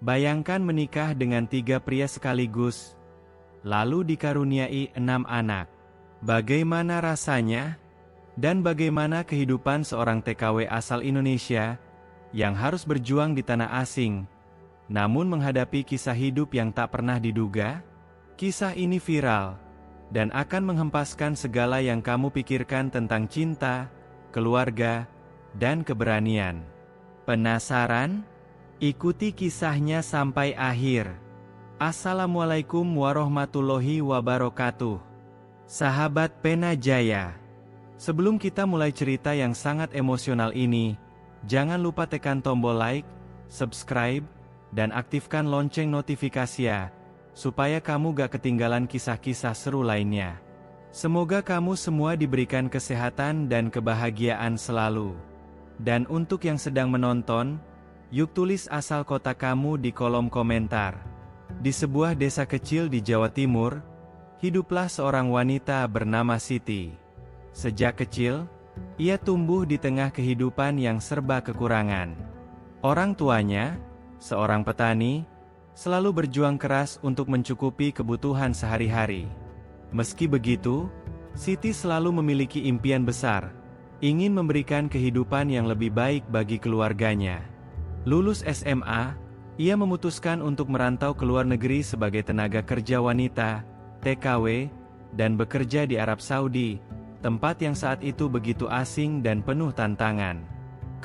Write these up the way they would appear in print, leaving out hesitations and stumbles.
Bayangkan menikah dengan 3 pria sekaligus, lalu dikaruniai 6 anak. Bagaimana rasanya? Dan bagaimana kehidupan seorang TKW asal Indonesia, yang harus berjuang di tanah asing, namun menghadapi kisah hidup yang tak pernah diduga? Kisah ini viral, dan akan menghempaskan segala yang kamu pikirkan tentang cinta, keluarga, dan keberanian. Penasaran? Ikuti kisahnya sampai akhir. Assalamualaikum warahmatullahi wabarakatuh. Sahabat Pena Jaya. Sebelum kita mulai cerita yang sangat emosional ini, jangan lupa tekan tombol like, subscribe, dan aktifkan lonceng notifikasi ya, supaya kamu gak ketinggalan kisah-kisah seru lainnya. Semoga kamu semua diberikan kesehatan dan kebahagiaan selalu. Dan untuk yang sedang menonton, yuk tulis asal kota kamu di kolom komentar. Di sebuah desa kecil di Jawa Timur, hiduplah seorang wanita bernama Siti. Sejak kecil, ia tumbuh di tengah kehidupan yang serba kekurangan. Orang tuanya, seorang petani, selalu berjuang keras untuk mencukupi kebutuhan sehari-hari. Meski begitu, Siti selalu memiliki impian besar, ingin memberikan kehidupan yang lebih baik bagi keluarganya. Lulus SMA, ia memutuskan untuk merantau ke luar negeri sebagai tenaga kerja wanita, TKW, dan bekerja di Arab Saudi, tempat yang saat itu begitu asing dan penuh tantangan.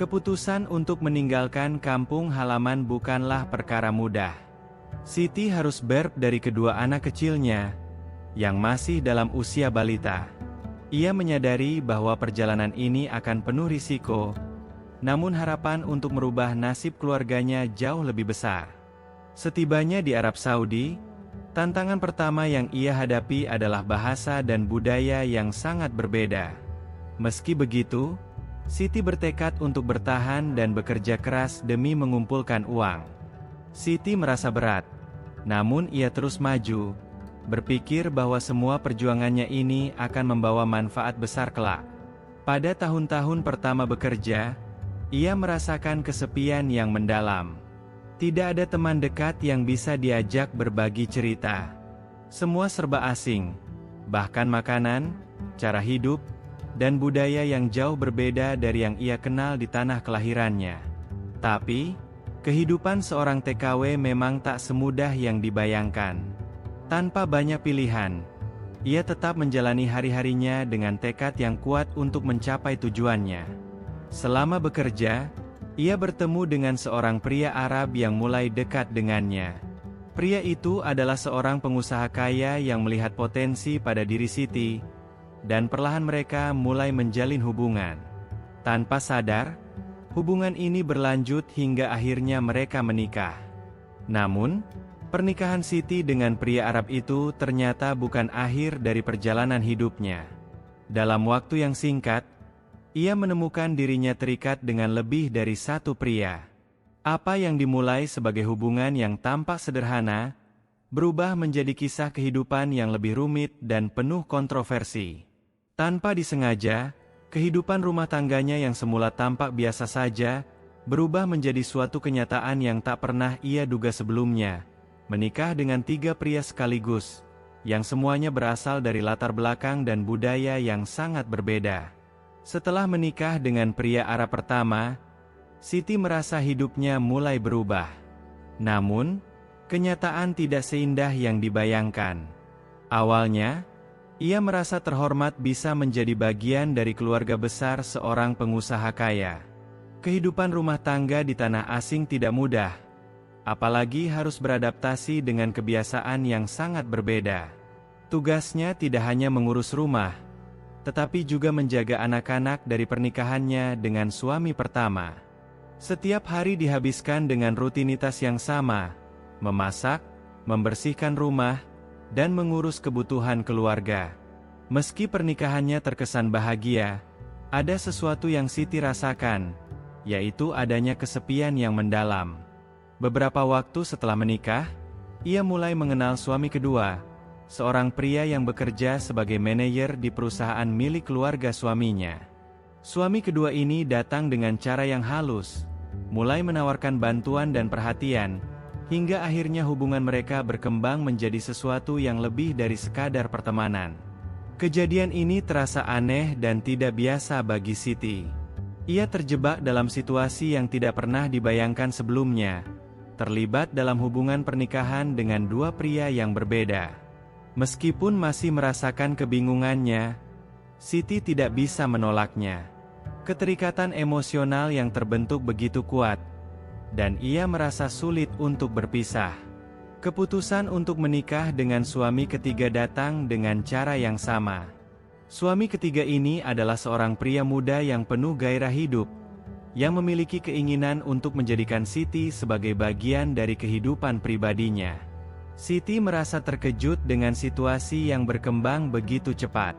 Keputusan untuk meninggalkan kampung halaman bukanlah perkara mudah. Siti harus dari kedua anak kecilnya, yang masih dalam usia balita. Ia menyadari bahwa perjalanan ini akan penuh risiko, namun harapan untuk merubah nasib keluarganya jauh lebih besar. Setibanya di Arab Saudi, tantangan pertama yang ia hadapi adalah bahasa dan budaya yang sangat berbeda. Meski begitu, Siti bertekad untuk bertahan dan bekerja keras demi mengumpulkan uang. Siti merasa berat, namun ia terus maju, berpikir bahwa semua perjuangannya ini akan membawa manfaat besar kelak. Pada tahun-tahun pertama bekerja, ia merasakan kesepian yang mendalam. Tidak ada teman dekat yang bisa diajak berbagi cerita. Semua serba asing, bahkan makanan, cara hidup, dan budaya yang jauh berbeda dari yang ia kenal di tanah kelahirannya. Tapi, kehidupan seorang TKW memang tak semudah yang dibayangkan. Tanpa banyak pilihan, ia tetap menjalani hari-harinya dengan tekad yang kuat untuk mencapai tujuannya. Selama bekerja, ia bertemu dengan seorang pria Arab yang mulai dekat dengannya. Pria itu adalah seorang pengusaha kaya yang melihat potensi pada diri Siti, dan perlahan mereka mulai menjalin hubungan. Tanpa sadar, hubungan ini berlanjut hingga akhirnya mereka menikah. Namun, pernikahan Siti dengan pria Arab itu ternyata bukan akhir dari perjalanan hidupnya. Dalam waktu yang singkat, ia menemukan dirinya terikat dengan lebih dari satu pria. Apa yang dimulai sebagai hubungan yang tampak sederhana, berubah menjadi kisah kehidupan yang lebih rumit dan penuh kontroversi. Tanpa disengaja, kehidupan rumah tangganya yang semula tampak biasa saja, berubah menjadi suatu kenyataan yang tak pernah ia duga sebelumnya. Menikah dengan 3 pria sekaligus, yang semuanya berasal dari latar belakang dan budaya yang sangat berbeda. Setelah menikah dengan pria Arab pertama, Siti merasa hidupnya mulai berubah. Namun, kenyataan tidak seindah yang dibayangkan. Awalnya, ia merasa terhormat bisa menjadi bagian dari keluarga besar seorang pengusaha kaya. Kehidupan rumah tangga di tanah asing tidak mudah, apalagi harus beradaptasi dengan kebiasaan yang sangat berbeda. Tugasnya tidak hanya mengurus rumah, tetapi juga menjaga anak-anak dari pernikahannya dengan suami pertama. Setiap hari dihabiskan dengan rutinitas yang sama, memasak, membersihkan rumah, dan mengurus kebutuhan keluarga. Meski pernikahannya terkesan bahagia, ada sesuatu yang Siti rasakan, yaitu adanya kesepian yang mendalam. Beberapa waktu setelah menikah, ia mulai mengenal suami kedua, seorang pria yang bekerja sebagai manajer di perusahaan milik keluarga suaminya. Suami kedua ini datang dengan cara yang halus, mulai menawarkan bantuan dan perhatian, hingga akhirnya hubungan mereka berkembang menjadi sesuatu yang lebih dari sekadar pertemanan. Kejadian ini terasa aneh dan tidak biasa bagi Siti. Ia terjebak dalam situasi yang tidak pernah dibayangkan sebelumnya, terlibat dalam hubungan pernikahan dengan dua pria yang berbeda. Meskipun masih merasakan kebingungannya, Siti tidak bisa menolaknya. Keterikatan emosional yang terbentuk begitu kuat, dan ia merasa sulit untuk berpisah. Keputusan untuk menikah dengan suami ketiga datang dengan cara yang sama. Suami ketiga ini adalah seorang pria muda yang penuh gairah hidup, yang memiliki keinginan untuk menjadikan Siti sebagai bagian dari kehidupan pribadinya. Siti merasa terkejut dengan situasi yang berkembang begitu cepat.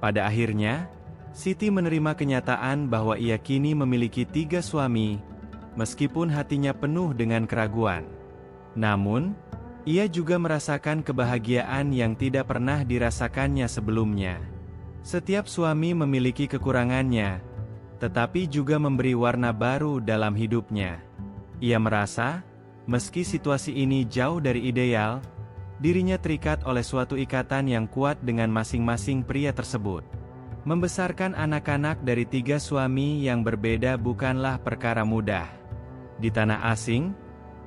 Pada akhirnya, Siti menerima kenyataan bahwa ia kini memiliki 3 suami, meskipun hatinya penuh dengan keraguan. Namun, ia juga merasakan kebahagiaan yang tidak pernah dirasakannya sebelumnya. Setiap suami memiliki kekurangannya, tetapi juga memberi warna baru dalam hidupnya. Ia merasa, meski situasi ini jauh dari ideal, dirinya terikat oleh suatu ikatan yang kuat dengan masing-masing pria tersebut. Membesarkan anak-anak dari 3 suami yang berbeda bukanlah perkara mudah. Di tanah asing,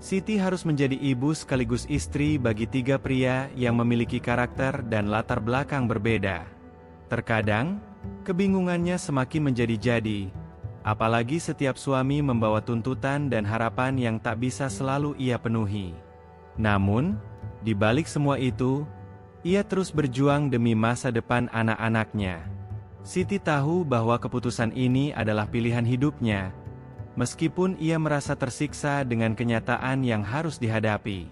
Siti harus menjadi ibu sekaligus istri bagi 3 pria yang memiliki karakter dan latar belakang berbeda. Terkadang, kebingungannya semakin menjadi-jadi, apalagi setiap suami membawa tuntutan dan harapan yang tak bisa selalu ia penuhi. Namun, di balik semua itu, ia terus berjuang demi masa depan anak-anaknya. Siti tahu bahwa keputusan ini adalah pilihan hidupnya, meskipun ia merasa tersiksa dengan kenyataan yang harus dihadapi.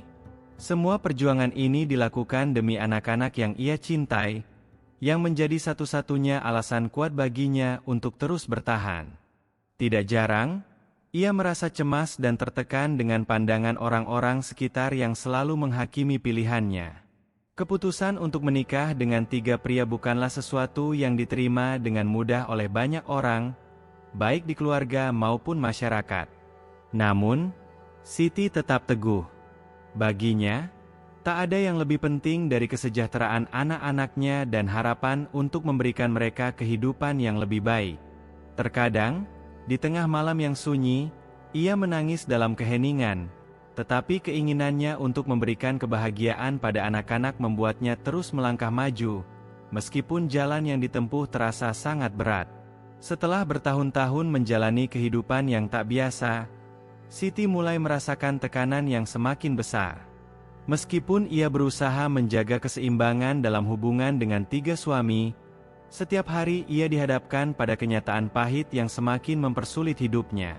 Semua perjuangan ini dilakukan demi anak-anak yang ia cintai, yang menjadi satu-satunya alasan kuat baginya untuk terus bertahan. Tidak jarang, ia merasa cemas dan tertekan dengan pandangan orang-orang sekitar yang selalu menghakimi pilihannya. Keputusan untuk menikah dengan 3 pria bukanlah sesuatu yang diterima dengan mudah oleh banyak orang, baik di keluarga maupun masyarakat. Namun, Siti tetap teguh. Baginya, tak ada yang lebih penting dari kesejahteraan anak-anaknya dan harapan untuk memberikan mereka kehidupan yang lebih baik. Terkadang, di tengah malam yang sunyi, ia menangis dalam keheningan, tetapi keinginannya untuk memberikan kebahagiaan pada anak-anak membuatnya terus melangkah maju, meskipun jalan yang ditempuh terasa sangat berat. Setelah bertahun-tahun menjalani kehidupan yang tak biasa, Siti mulai merasakan tekanan yang semakin besar. Meskipun ia berusaha menjaga keseimbangan dalam hubungan dengan 3 suami, setiap hari ia dihadapkan pada kenyataan pahit yang semakin mempersulit hidupnya.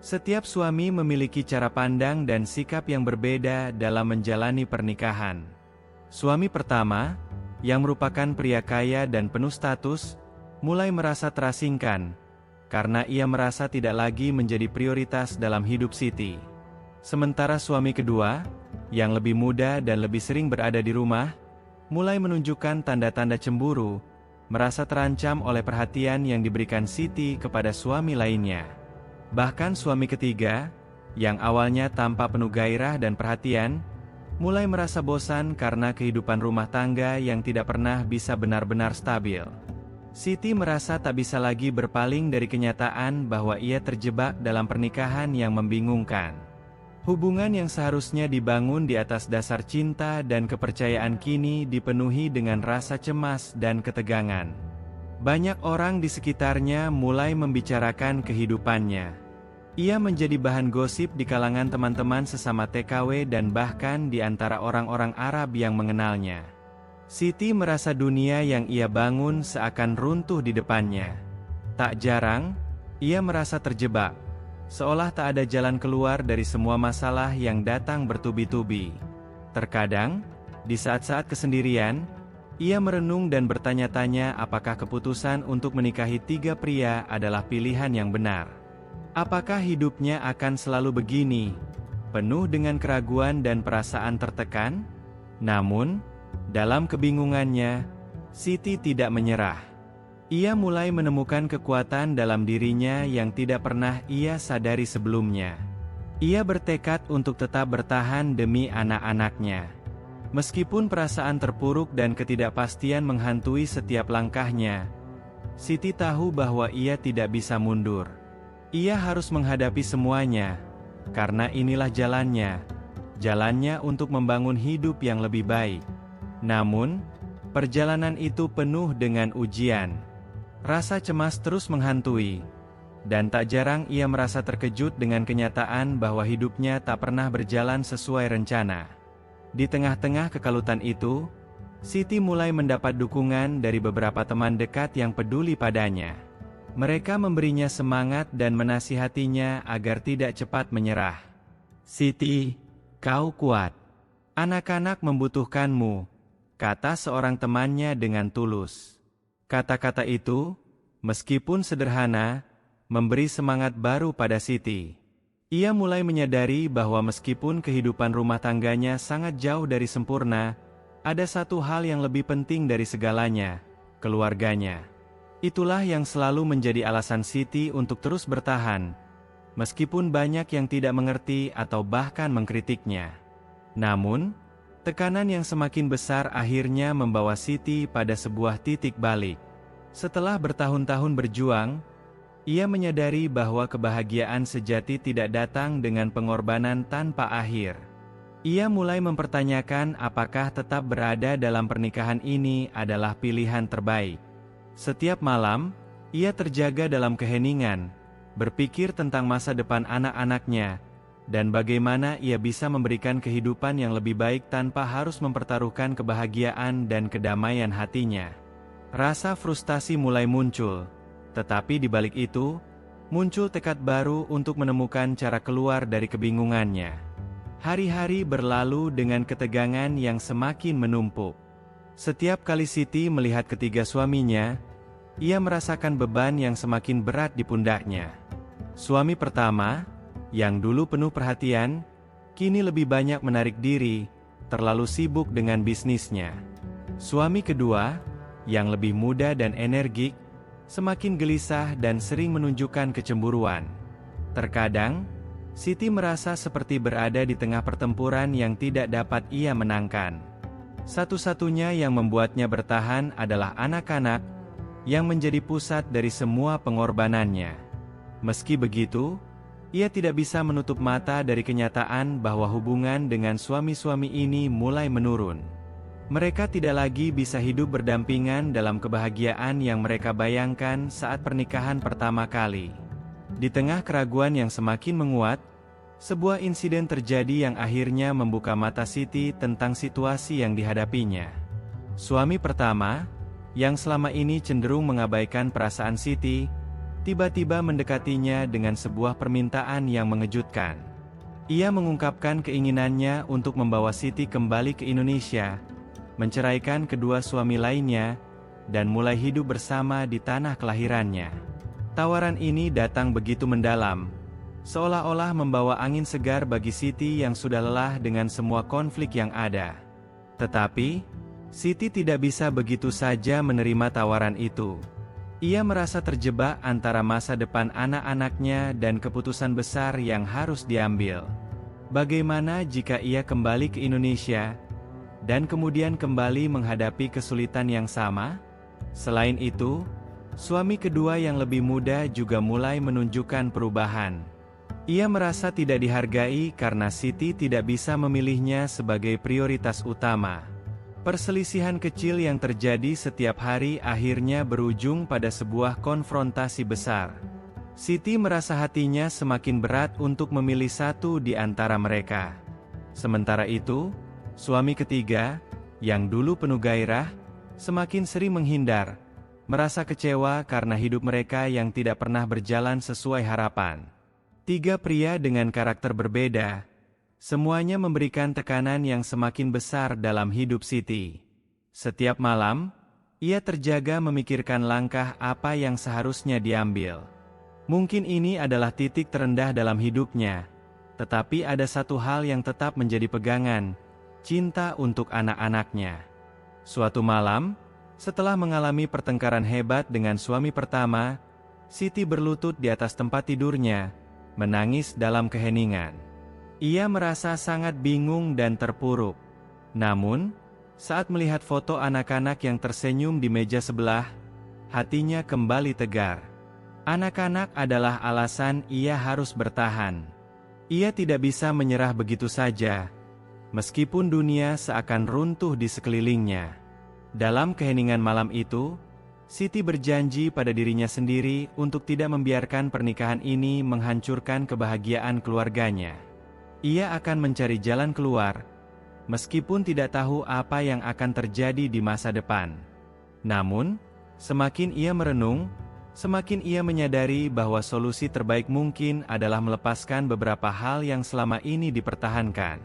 Setiap suami memiliki cara pandang dan sikap yang berbeda dalam menjalani pernikahan. Suami pertama, yang merupakan pria kaya dan penuh status, mulai merasa terasingkan, karena ia merasa tidak lagi menjadi prioritas dalam hidup Siti. Sementara suami kedua, yang lebih muda dan lebih sering berada di rumah, mulai menunjukkan tanda-tanda cemburu, merasa terancam oleh perhatian yang diberikan Siti kepada suami lainnya. Bahkan suami ketiga, yang awalnya tampak penuh gairah dan perhatian, mulai merasa bosan karena kehidupan rumah tangga yang tidak pernah bisa benar-benar stabil. Siti merasa tak bisa lagi berpaling dari kenyataan bahwa ia terjebak dalam pernikahan yang membingungkan. Hubungan yang seharusnya dibangun di atas dasar cinta dan kepercayaan kini dipenuhi dengan rasa cemas dan ketegangan. Banyak orang di sekitarnya mulai membicarakan kehidupannya. Ia menjadi bahan gosip di kalangan teman-teman sesama TKW dan bahkan di antara orang-orang Arab yang mengenalnya. Siti merasa dunia yang ia bangun seakan runtuh di depannya. Tak jarang, ia merasa terjebak, seolah tak ada jalan keluar dari semua masalah yang datang bertubi-tubi. Terkadang, di saat-saat kesendirian, ia merenung dan bertanya-tanya apakah keputusan untuk menikahi 3 pria adalah pilihan yang benar. Apakah hidupnya akan selalu begini, penuh dengan keraguan dan perasaan tertekan? Namun, dalam kebingungannya, Siti tidak menyerah. Ia mulai menemukan kekuatan dalam dirinya yang tidak pernah ia sadari sebelumnya. Ia bertekad untuk tetap bertahan demi anak-anaknya. Meskipun perasaan terpuruk dan ketidakpastian menghantui setiap langkahnya, Siti tahu bahwa ia tidak bisa mundur. Ia harus menghadapi semuanya, karena inilah jalannya untuk membangun hidup yang lebih baik. Namun, perjalanan itu penuh dengan ujian. Rasa cemas terus menghantui, dan tak jarang ia merasa terkejut dengan kenyataan bahwa hidupnya tak pernah berjalan sesuai rencana. Di tengah-tengah kekalutan itu, Siti mulai mendapat dukungan dari beberapa teman dekat yang peduli padanya. Mereka memberinya semangat dan menasihatinya agar tidak cepat menyerah. "Siti, kau kuat. Anak-anak membutuhkanmu," kata seorang temannya dengan tulus. Kata-kata itu, meskipun sederhana, memberi semangat baru pada Siti. Ia mulai menyadari bahwa meskipun kehidupan rumah tangganya sangat jauh dari sempurna, ada satu hal yang lebih penting dari segalanya, keluarganya. Itulah yang selalu menjadi alasan Siti untuk terus bertahan, meskipun banyak yang tidak mengerti atau bahkan mengkritiknya. Namun, tekanan yang semakin besar akhirnya membawa Siti pada sebuah titik balik. Setelah bertahun-tahun berjuang, ia menyadari bahwa kebahagiaan sejati tidak datang dengan pengorbanan tanpa akhir. Ia mulai mempertanyakan apakah tetap berada dalam pernikahan ini adalah pilihan terbaik. Setiap malam, ia terjaga dalam keheningan, berpikir tentang masa depan anak-anaknya, dan bagaimana ia bisa memberikan kehidupan yang lebih baik tanpa harus mempertaruhkan kebahagiaan dan kedamaian hatinya. Rasa frustasi mulai muncul, tetapi di balik itu, muncul tekad baru untuk menemukan cara keluar dari kebingungannya. Hari-hari berlalu dengan ketegangan yang semakin menumpuk. Setiap kali Siti melihat ketiga suaminya, ia merasakan beban yang semakin berat di pundaknya. Suami pertama, yang dulu penuh perhatian, kini lebih banyak menarik diri, terlalu sibuk dengan bisnisnya. Suami kedua, yang lebih muda dan energik, semakin gelisah dan sering menunjukkan kecemburuan. Terkadang, Siti merasa seperti berada di tengah pertempuran yang tidak dapat ia menangkan. Satu-satunya yang membuatnya bertahan adalah anak-anak, yang menjadi pusat dari semua pengorbanannya. Meski begitu, ia tidak bisa menutup mata dari kenyataan bahwa hubungan dengan suami-suami ini mulai menurun. Mereka tidak lagi bisa hidup berdampingan dalam kebahagiaan yang mereka bayangkan saat pernikahan pertama kali. Di tengah keraguan yang semakin menguat, sebuah insiden terjadi yang akhirnya membuka mata Siti tentang situasi yang dihadapinya. Suami pertama, yang selama ini cenderung mengabaikan perasaan Siti, tiba-tiba mendekatinya dengan sebuah permintaan yang mengejutkan. Ia mengungkapkan keinginannya untuk membawa Siti kembali ke Indonesia, menceraikan kedua suami lainnya, dan mulai hidup bersama di tanah kelahirannya. Tawaran ini datang begitu mendalam, seolah-olah membawa angin segar bagi Siti yang sudah lelah dengan semua konflik yang ada. Tetapi, Siti tidak bisa begitu saja menerima tawaran itu. Ia merasa terjebak antara masa depan anak-anaknya dan keputusan besar yang harus diambil. Bagaimana jika ia kembali ke Indonesia, dan kemudian kembali menghadapi kesulitan yang sama? Selain itu, suami kedua yang lebih muda juga mulai menunjukkan perubahan. Ia merasa tidak dihargai karena Siti tidak bisa memilihnya sebagai prioritas utama. Perselisihan kecil yang terjadi setiap hari akhirnya berujung pada sebuah konfrontasi besar. Siti merasa hatinya semakin berat untuk memilih satu di antara mereka. Sementara itu, suami ketiga, yang dulu penuh gairah, semakin sering menghindar, merasa kecewa karena hidup mereka yang tidak pernah berjalan sesuai harapan. Tiga pria dengan karakter berbeda, semuanya memberikan tekanan yang semakin besar dalam hidup Siti. Setiap malam, ia terjaga memikirkan langkah apa yang seharusnya diambil. Mungkin ini adalah titik terendah dalam hidupnya, tetapi ada satu hal yang tetap menjadi pegangan, cinta untuk anak-anaknya. Suatu malam, setelah mengalami pertengkaran hebat dengan suami pertama, Siti berlutut di atas tempat tidurnya, menangis dalam keheningan. Ia merasa sangat bingung dan terpuruk. Namun, saat melihat foto anak-anak yang tersenyum di meja sebelah, hatinya kembali tegar. Anak-anak adalah alasan ia harus bertahan. Ia tidak bisa menyerah begitu saja, meskipun dunia seakan runtuh di sekelilingnya. Dalam keheningan malam itu, Siti berjanji pada dirinya sendiri untuk tidak membiarkan pernikahan ini menghancurkan kebahagiaan keluarganya. Ia akan mencari jalan keluar, meskipun tidak tahu apa yang akan terjadi di masa depan. Namun, semakin ia merenung, semakin ia menyadari bahwa solusi terbaik mungkin adalah melepaskan beberapa hal yang selama ini dipertahankan.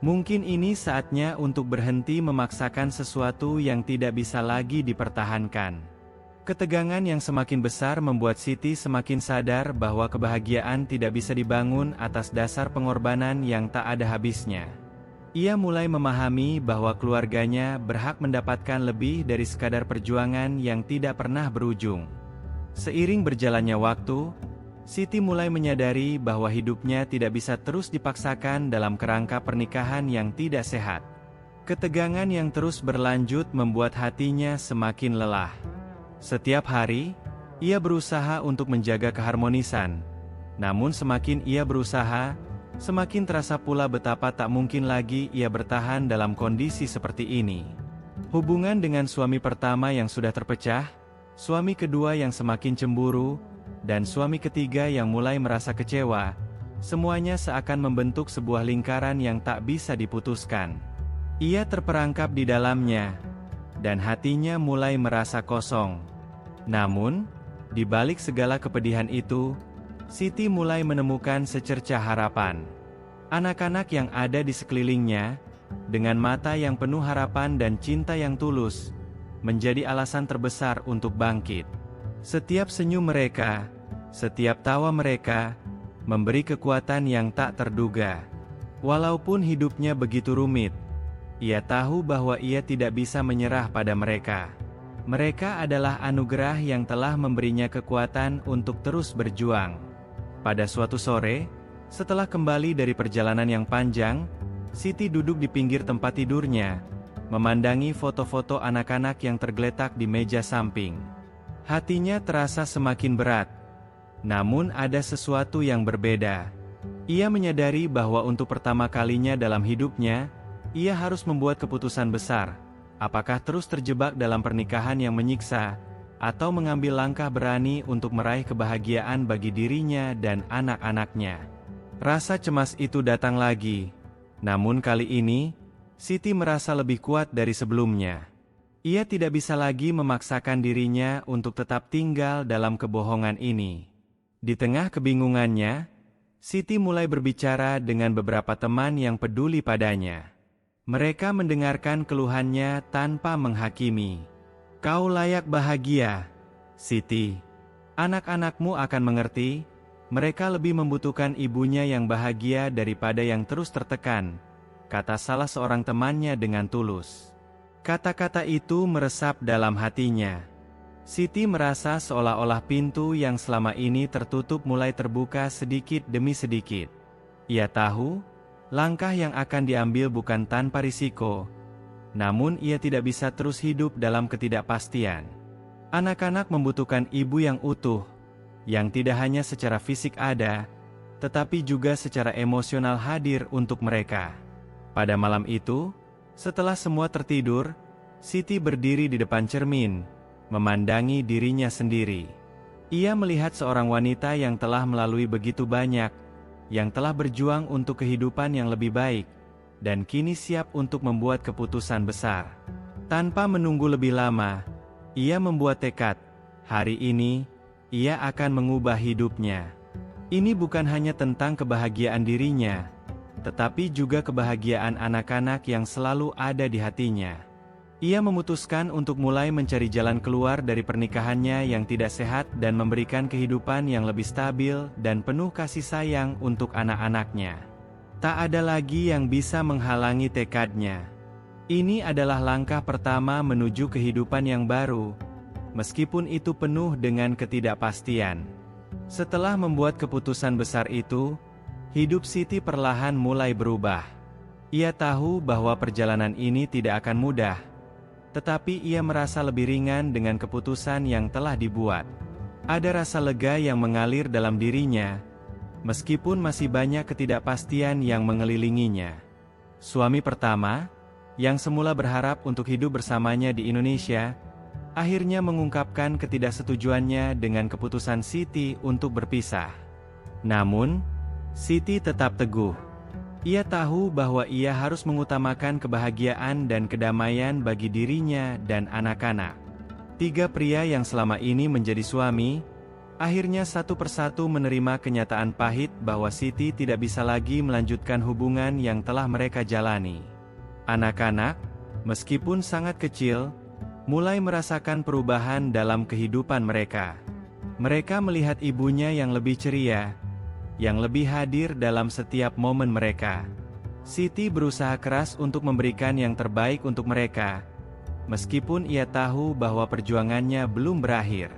Mungkin ini saatnya untuk berhenti memaksakan sesuatu yang tidak bisa lagi dipertahankan. Ketegangan yang semakin besar membuat Siti semakin sadar bahwa kebahagiaan tidak bisa dibangun atas dasar pengorbanan yang tak ada habisnya. Ia mulai memahami bahwa keluarganya berhak mendapatkan lebih dari sekadar perjuangan yang tidak pernah berujung. Seiring berjalannya waktu, Siti mulai menyadari bahwa hidupnya tidak bisa terus dipaksakan dalam kerangka pernikahan yang tidak sehat. Ketegangan yang terus berlanjut membuat hatinya semakin lelah. Setiap hari, ia berusaha untuk menjaga keharmonisan. Namun semakin ia berusaha, semakin terasa pula betapa tak mungkin lagi ia bertahan dalam kondisi seperti ini. Hubungan dengan suami pertama yang sudah terpecah, suami kedua yang semakin cemburu, dan suami ketiga yang mulai merasa kecewa, semuanya seakan membentuk sebuah lingkaran yang tak bisa diputuskan. Ia terperangkap di dalamnya, dan hatinya mulai merasa kosong. Namun, di balik segala kepedihan itu, Siti mulai menemukan secercah harapan. Anak-anak yang ada di sekelilingnya, dengan mata yang penuh harapan dan cinta yang tulus, menjadi alasan terbesar untuk bangkit. Setiap senyum mereka, setiap tawa mereka, memberi kekuatan yang tak terduga. Walaupun hidupnya begitu rumit, ia tahu bahwa ia tidak bisa menyerah pada mereka. Mereka adalah anugerah yang telah memberinya kekuatan untuk terus berjuang. Pada suatu sore, setelah kembali dari perjalanan yang panjang, Siti duduk di pinggir tempat tidurnya, memandangi foto-foto anak-anak yang tergeletak di meja samping. Hatinya terasa semakin berat. Namun ada sesuatu yang berbeda. Ia menyadari bahwa untuk pertama kalinya dalam hidupnya, ia harus membuat keputusan besar. Apakah terus terjebak dalam pernikahan yang menyiksa, atau mengambil langkah berani untuk meraih kebahagiaan bagi dirinya dan anak-anaknya. Rasa cemas itu datang lagi. Namun kali ini, Siti merasa lebih kuat dari sebelumnya. Ia tidak bisa lagi memaksakan dirinya untuk tetap tinggal dalam kebohongan ini. Di tengah kebingungannya, Siti mulai berbicara dengan beberapa teman yang peduli padanya. Mereka mendengarkan keluhannya tanpa menghakimi. "Kau layak bahagia, Siti. Anak-anakmu akan mengerti, mereka lebih membutuhkan ibunya yang bahagia daripada yang terus tertekan," kata salah seorang temannya dengan tulus. Kata-kata itu meresap dalam hatinya. Siti merasa seolah-olah pintu yang selama ini tertutup mulai terbuka sedikit demi sedikit. Ia tahu, langkah yang akan diambil bukan tanpa risiko. Namun ia tidak bisa terus hidup dalam ketidakpastian. Anak-anak membutuhkan ibu yang utuh, yang tidak hanya secara fisik ada, tetapi juga secara emosional hadir untuk mereka. Pada malam itu, setelah semua tertidur, Siti berdiri di depan cermin, memandangi dirinya sendiri. Ia melihat seorang wanita yang telah melalui begitu banyak, yang telah berjuang untuk kehidupan yang lebih baik, dan kini siap untuk membuat keputusan besar. Tanpa menunggu lebih lama, ia membuat tekad, hari ini, ia akan mengubah hidupnya. Ini bukan hanya tentang kebahagiaan dirinya, tetapi juga kebahagiaan anak-anak yang selalu ada di hatinya. Ia memutuskan untuk mulai mencari jalan keluar dari pernikahannya yang tidak sehat dan memberikan kehidupan yang lebih stabil dan penuh kasih sayang untuk anak-anaknya. Tak ada lagi yang bisa menghalangi tekadnya. Ini adalah langkah pertama menuju kehidupan yang baru, meskipun itu penuh dengan ketidakpastian. Setelah membuat keputusan besar itu, Hidup Siti perlahan mulai berubah. Ia tahu bahwa perjalanan ini tidak akan mudah, tetapi ia merasa lebih ringan dengan keputusan yang telah dibuat. Ada rasa lega yang mengalir dalam dirinya, meskipun masih banyak ketidakpastian yang mengelilinginya. Suami pertama, yang semula berharap untuk hidup bersamanya di Indonesia, akhirnya mengungkapkan ketidaksetujuannya dengan keputusan Siti untuk berpisah. Namun, Siti tetap teguh. Ia tahu bahwa ia harus mengutamakan kebahagiaan dan kedamaian bagi dirinya dan anak-anak. 3 pria yang selama ini menjadi suami, akhirnya satu persatu menerima kenyataan pahit bahwa Siti tidak bisa lagi melanjutkan hubungan yang telah mereka jalani. Anak-anak, meskipun sangat kecil, mulai merasakan perubahan dalam kehidupan mereka. Mereka melihat ibunya yang lebih ceria, yang lebih hadir dalam setiap momen mereka. Siti berusaha keras untuk memberikan yang terbaik untuk mereka, meskipun ia tahu bahwa perjuangannya belum berakhir.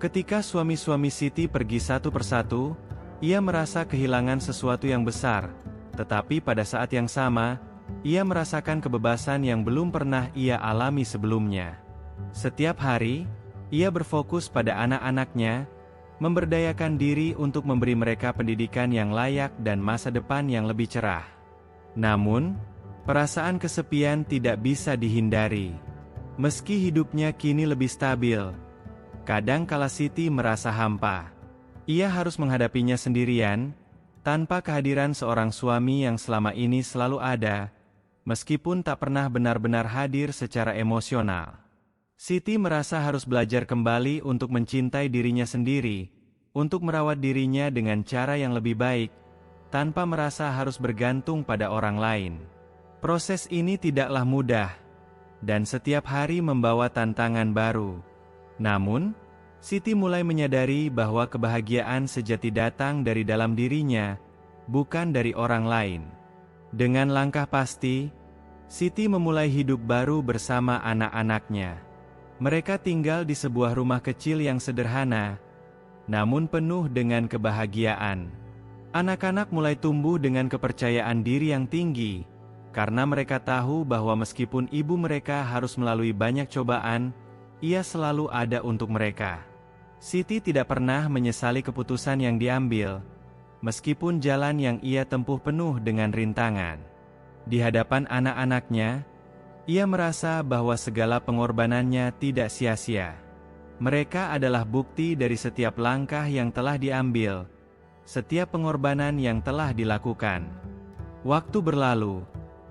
Ketika suami-suami Siti pergi satu persatu, ia merasa kehilangan sesuatu yang besar, tetapi pada saat yang sama, ia merasakan kebebasan yang belum pernah ia alami sebelumnya. Setiap hari, ia berfokus pada anak-anaknya, memberdayakan diri untuk memberi mereka pendidikan yang layak dan masa depan yang lebih cerah. Namun, perasaan kesepian tidak bisa dihindari. Meski hidupnya kini lebih stabil, kadang kala Siti merasa hampa. Ia harus menghadapinya sendirian, tanpa kehadiran seorang suami yang selama ini selalu ada, meskipun tak pernah benar-benar hadir secara emosional. Siti merasa harus belajar kembali untuk mencintai dirinya sendiri, untuk merawat dirinya dengan cara yang lebih baik, tanpa merasa harus bergantung pada orang lain. Proses ini tidaklah mudah, dan setiap hari membawa tantangan baru. Namun, Siti mulai menyadari bahwa kebahagiaan sejati datang dari dalam dirinya, bukan dari orang lain. Dengan langkah pasti, Siti memulai hidup baru bersama anak-anaknya. Mereka tinggal di sebuah rumah kecil yang sederhana, namun penuh dengan kebahagiaan. Anak-anak mulai tumbuh dengan kepercayaan diri yang tinggi, karena mereka tahu bahwa meskipun ibu mereka harus melalui banyak cobaan, ia selalu ada untuk mereka. Siti tidak pernah menyesali keputusan yang diambil, meskipun jalan yang ia tempuh penuh dengan rintangan. Di hadapan anak-anaknya, ia merasa bahwa segala pengorbanannya tidak sia-sia. Mereka adalah bukti dari setiap langkah yang telah diambil, setiap pengorbanan yang telah dilakukan. Waktu berlalu,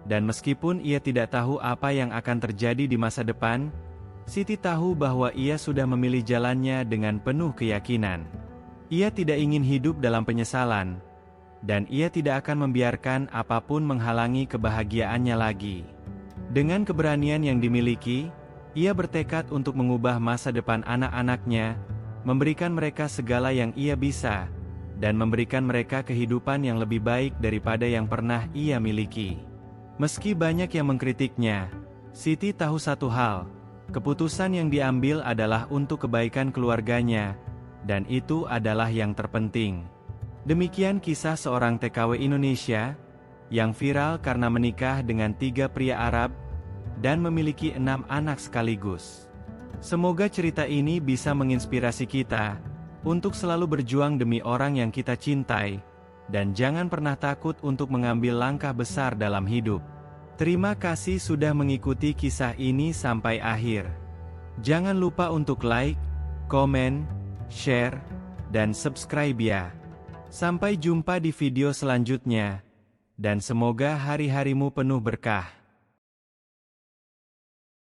dan meskipun ia tidak tahu apa yang akan terjadi di masa depan, Siti tahu bahwa ia sudah memilih jalannya dengan penuh keyakinan. Ia tidak ingin hidup dalam penyesalan, dan ia tidak akan membiarkan apapun menghalangi kebahagiaannya lagi. Dengan keberanian yang dimiliki, ia bertekad untuk mengubah masa depan anak-anaknya, memberikan mereka segala yang ia bisa, dan memberikan mereka kehidupan yang lebih baik daripada yang pernah ia miliki. Meski banyak yang mengkritiknya, Siti tahu satu hal, keputusan yang diambil adalah untuk kebaikan keluarganya, dan itu adalah yang terpenting. Demikian kisah seorang TKW Indonesia, yang viral karena menikah dengan 3 pria Arab, dan memiliki 6 anak sekaligus. Semoga cerita ini bisa menginspirasi kita, untuk selalu berjuang demi orang yang kita cintai, dan jangan pernah takut untuk mengambil langkah besar dalam hidup. Terima kasih sudah mengikuti kisah ini sampai akhir. Jangan lupa untuk like, komen, share, dan subscribe ya. Sampai jumpa di video selanjutnya. Dan semoga hari-harimu penuh berkah.